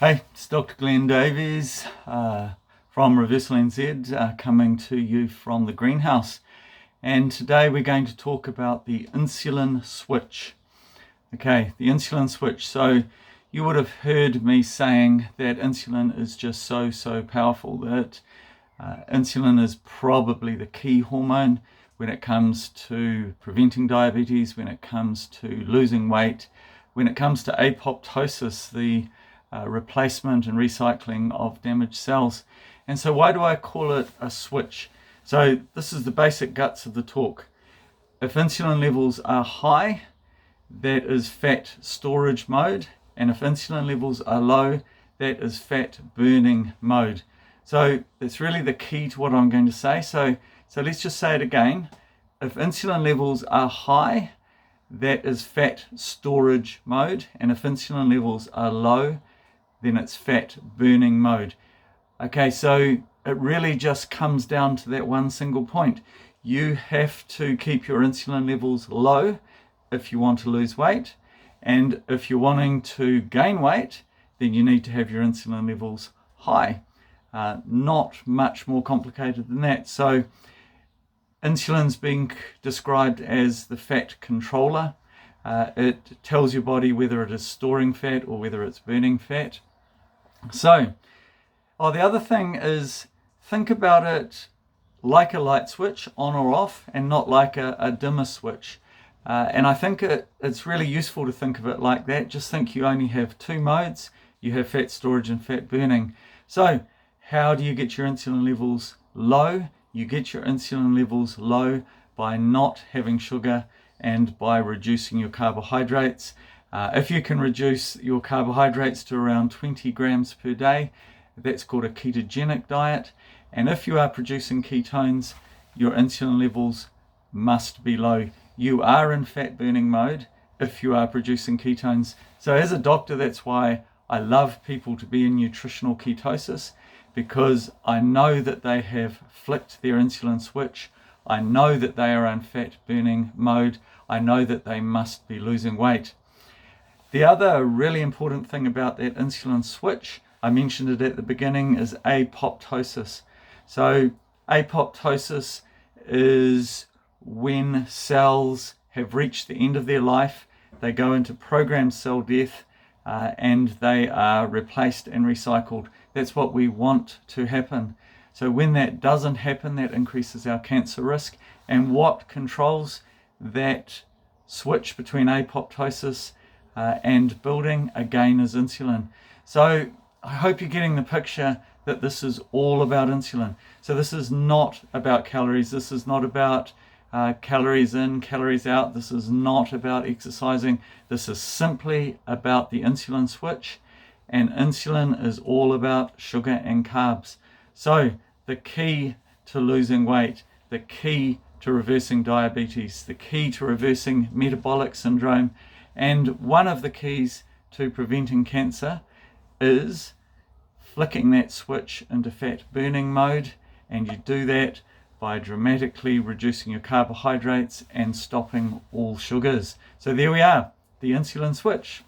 Hey, it's Dr. Glenn Davies from Reversal NZ, coming to you from the greenhouse. And today we're going to talk about the insulin switch. Okay, the insulin switch. So you would have heard me saying that insulin is just so powerful, that insulin is probably the key hormone when it comes to preventing diabetes, when it comes to losing weight, when it comes to apoptosis, the replacement and recycling of damaged cells. And so why do I call it a switch? So this is the basic guts of the talk. If insulin levels are high, that is fat storage mode, and if insulin levels are low, that is fat burning mode. So that's really the key to what I'm going to say. So let's just say it again. If insulin levels are high, that is fat storage mode, and if insulin levels are low, then it's fat burning mode. Okay, so it really just comes down to that one single point. You have to keep your insulin levels low if you want to lose weight, and if you're wanting to gain weight, then you need to have your insulin levels high. Not much more complicated than that. So insulin's being described as the fat controller. It tells your body whether it is storing fat or whether it's burning fat. So, the other thing is, think about it like a light switch, on or off, and not like a dimmer switch. And I think it's really useful to think of it like that. Just think you only have two modes. You have fat storage and fat burning. So, how do you get your insulin levels low? You get your insulin levels low by not having sugar and by reducing your carbohydrates. If you can reduce your carbohydrates to around 20 grams per day, that's called a ketogenic diet. And if you are producing ketones, your insulin levels must be low. You are in fat burning mode if you are producing ketones. So as a doctor, that's why I love people to be in nutritional ketosis, because I know that they have flicked their insulin switch. I know that they are in fat burning mode. I know that they must be losing weight. The other really important thing about that insulin switch, I mentioned it at the beginning, is apoptosis. So apoptosis is when cells have reached the end of their life, they go into programmed cell death, and they are replaced and recycled. That's what we want to happen. So when that doesn't happen, that increases our cancer risk. And what controls that switch between apoptosis and building, again, is insulin. So I hope you're getting the picture that this is all about insulin. So this is not about calories. This is not about calories in, calories out. This is not about exercising. This is simply about the insulin switch. And insulin is all about sugar and carbs. So the key to losing weight, the key to reversing diabetes, the key to reversing metabolic syndrome, and one of the keys to preventing cancer is flicking that switch into fat burning mode. And you do that by dramatically reducing your carbohydrates and stopping all sugars. So there we are, the insulin switch.